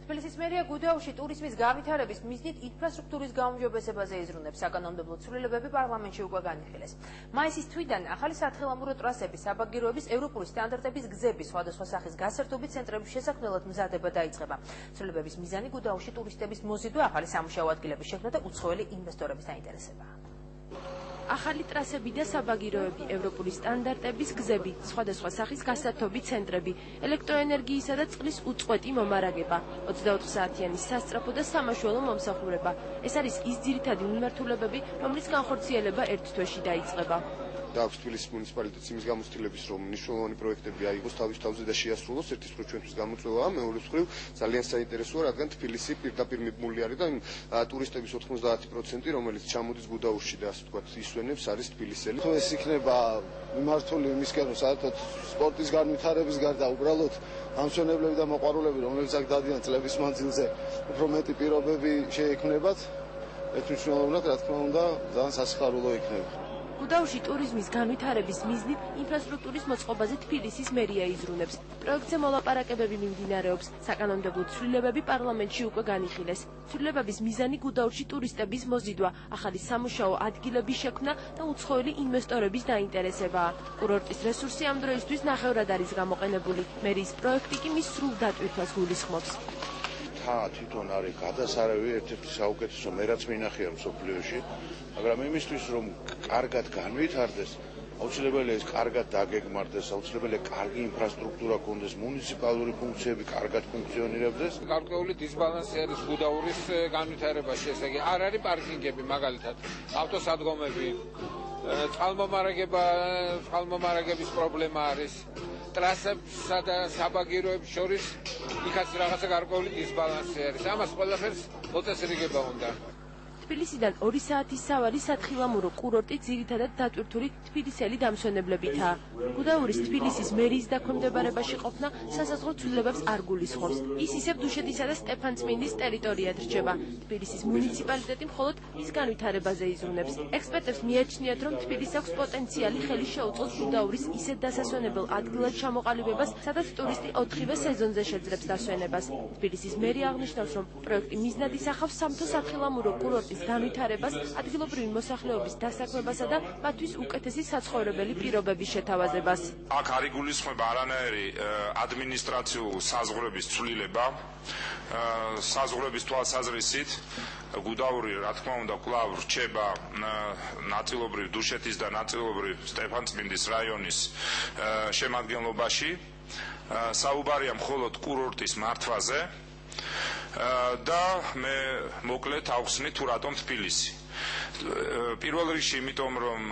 თბილისის მერია გუდაუში ტურიზმის განვითარების მიზნით ინფრასტრუქტურის გაუმჯობესებაზე იზრუნებს. საკანონმდებლო ცვლილებები პარლამენტში უკვე განიხილეს. მაისის თვიდან ახალი სათხილამურო ტრასების, საბაგიროების, ევროპული სტანდარტების გზების, სხვადასხვა სახის გასართობი ცენტრების შესაქმნელად მზადება დაიწყება. ცვლილებების მიზანი გუდაუში ტურისტების მოზიდვა, ახალი სამუშაო ადგილების შექმნა და უცხოელი ინვესტორების დაინტერესებაა. ახალი ტრასები და საბაგიროები, ევროპული სტანდარტების გზები, სხვადასხვა სახის გასართობი ცენტრები, ელექტროენერგიისა და წყლის უწყვეტი მომარაგება, 24 საათიანი სასწრაფო და სამაშველო მომსახურება. ეს არის ის ძირითადი მიმართულებები, რომლის განხორციელება ერთ თვეში დაიწყება. აქვს თბილისის მუნიციპალიტეტს იმის გამოცდილების, რომ მნიშვნელოვანი პროექტები აიღოს თავის თავზე და შეასრულოს. ერთის მხრივ ჩვენთვის გამოწვევაა, მეორეს მხრივ ძალიან საინტერესოა, რადგან თბილისი პირდაპირ მიბმული არის და ტურისტების 90%, რომელიც ჩამოდის გუდაუშში და ასე ვთქვათ, ისვენებს, არის თბილისელი. თუ ეს იქნება მიმართული იმისკენ, რომ საერთოდ სპორტის განვითარების გარდა უბრალოდ ამშვენებლები და მოყვარულები, რომლებიც აქ დადიან წლების მანძილზე, უფრო მეტი პირობები შეექმნებათ, ეს მნიშვნელოვნად, რა თქმა უნდა, ძალიან სასიხარულო იქნება. გუდაუში ტურიზმის განვითარების მიზნით ინფრასტრუქტურის მოწყობაზე თბილისის მერია იზრუნებს. პროექტზე მოლაპარაკებები მიმდინარეობს. საკანონმდებლო ცვლილებები პარლამენტში უკვე განიხილეს. ცვლილებების მიზანი გუდაუში ტურისტების მოზიდვა, ახალი სამუშაო ადგილების შექმნა და უცხოელი ინვესტორების დაინტერესებაა. კურორტის რესურსი ამ დროისთვის ნახევრად არის გამოყენებული. მერიის პროექტი კი მის სრულ დატვირთვას გულისხმობს. თვითონ არის გადასარევი ერთ-ერთი საუკეთესო მე რაც მინახია მსოფლიოში, მაგრამ იმისთვის რომ კარგად განვითარდეს, აუცილებელია ეს კარგად დაგეგმარდეს, აუცილებელია კარგი ინფრასტრუქტურა გქონდეს, მუნიციპალური ფუნქციები კარგად ფუნქციონირებდეს. გარკვეული დისბალანსი არის გუდაურის განვითარებაში, ესე იგი არ არის პარკინგები, მაგალითად, ავტოსადგომები, წყალმომარაგების პრობლემა არის. ტრასებსა და საბაგიროებს შორის იქაც რაღაცა გარკვეული დისბალანსი არის. ამას ყველაფერს მოწესრიგება უნდა. თბილისიდან 2 საათის სავალი სათხილამურო კურორტი ძირითადად დატვირთული თბილისელი დამსვენებლებითაა. გუდაურის თბილისის მერიის დაქვემდებარებაში ყოფნა სასაზღვრო ცვლილებებს არ გულისხმობს. ის ისევ დუშეთისა და სტეფანწმინდის ტერიტორიად რჩება. თბილისის მუნიციპალიტეტი მხოლოდ მის განვითარებაზე იზრუნებს. ექსპერტებს მიაჩნიათ, რომ თბილისს აქვს პოტენციალი ხელი შეუწყოს გუდაურის ისეთ დასასვენებელ ადგილად ჩამოყალიბებას, სადაც ტურისტი 4-ვე სეზონზე შეძლებს დასვენებას. თბილისის მერია აღნიშნავს, რომ პროექტი მიზნად ისახავს სამთო სათხილამურო კურორტის განვითარებას, ადგილობრივი მოსახლეობის დასაქმებასა და მათთვის უკეთესი საცხოვრებელი პირობების შეთავაზებას. აქ არ იგულისხმება არანაირი ადმინისტრაციულ-საზღვრების ცვლილება. საზღვრების თვალსაზრისით გუდაური, რა თქმა უნდა, კვლავ რჩება ნაწილობრივ დუშეთის და ნაწილობრივ სტეფანწმინდის რაიონის შემადგენლობაში. საუბარია მხოლოდ კურორტის მართვაზე. და მე მოკლედ ავხსნით თუ რატომ თბილისი. პირველ რიგში იმიტომ, რომ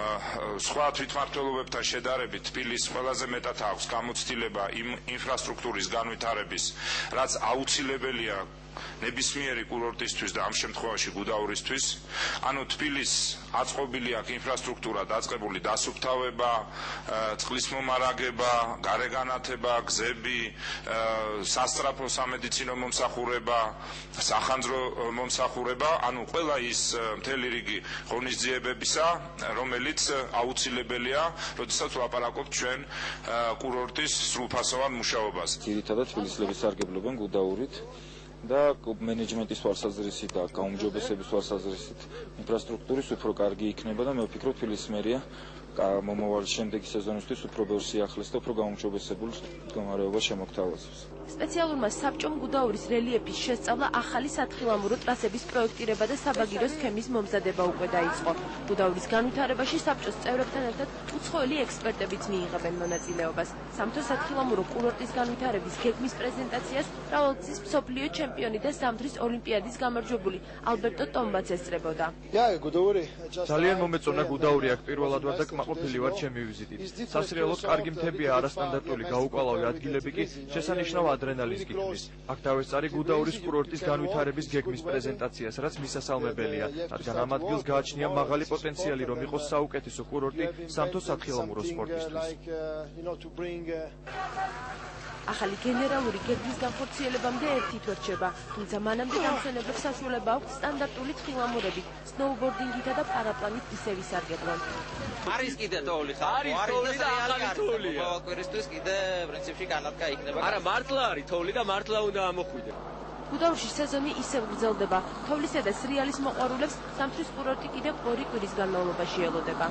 სხვა თვითმმართველობებთან შედარებით თბილისს ყველაზე მეტად აქვს გამოცდილება იმ ინფრასტრუქტურის განვითარების, რაც აუცილებელია ნებისმიერი კურორტისთვის და ამ შემთხვევაში გუდაურისთვის. ანუ თბილისს აწყობილი აქვს ინფრასტრუქტურა, დაწყებული დასუფთავება, წყლის მომარაგება, გარეგანათება, გზები, სასწრაფო სამედიცინო მომსახურება, სახანძრო მომსახურება, ანუ ყველა ის მთელი რიგი ღონისძიებებისა, რომელიც აუცილებელია, როდესაც ვლაპარაკობთ ჩვენ კურორტის სრულფასოვან მუშაობას. ძირითადად თბილისელები სარგებლობენ გუდაურით და მენეჯმენტის თვალსაზრისით და გაუმჯობესების თვალსაზრისით ინფრასტრუქტურის უფრო კარგი იქნება და მე ვფიქრობ თბილისის მერია მომავალი შემდეგი სეზონისთვის უფრო ბევრ სიახლეს და უფრო გაუმჯობესებულ მდგომარეობას შემოგთავაზებს. სპეციალურმა საბჭომ გუდაურის რელიეფის შესწავლა, ახალი სათხილამურო ტრასების პროექტირება და საბაგირო სქემის მომზადება უკვე დაიწყო. გუდაურის განვითარებაში საბჭოს წევრებთან ერთად უცხოელი ექსპერტებიც მიიღებენ მონაწილეობას. სამთო სათხილამურო კურორტის განვითარების გეგმის პრეზენტაციას მრავალგზის მსოფლიო ჩემპიონი და ზამთრის ოლიმპიადის გამარჯვებული ალბერტო ტომბაც ესწრებოდა. ძალიან მომეწონა გუდაური აქ პირველად ვარ და კმაყოფილი ვარ ჩემი ვიზიტით. სასრიალოდ კარგი მთებია, არასტანდარტული გაუკვალავი ადგილები კი შესანიშნავ ადრენალინს გიქმნის. აქ დავესწარი გუდაურის კურორტის განვითარების გეგმის პრეზენტაციას, რაც მისასალმებელია, რადგან ამ ადგილს გააჩნია მაღალი პოტენციალი, რომ იყოს საუკეთესო კურორტი სამთო სათხილამურო სპორტისთვის. ახალი გენერალური გეგმის განხორციელებამდე ერთი თვე რჩება, თუმცა მანამდე დამსვენებლებს საშუალება აქვთ სტანდარტული თხილამურებით, სნოუბორდინგითა და პარაპლანით ისევ ისარგებლონ. არის კიდე თოვლი ხა? არის თოვლი და ახალი თოვლია. მოაკვირისთვის კიდე პრინციპში განათქა იქნება. არა, მართლა არის თოვლი და მართლა უნდა ამოხვიდე. გუდაურში სეზონი ისევ გრძელდება. თოვლისა და სრიალის მოყვარულებს სამთრის კურორტი კიდევ 2 კვირის განმავლობაში ელოდება.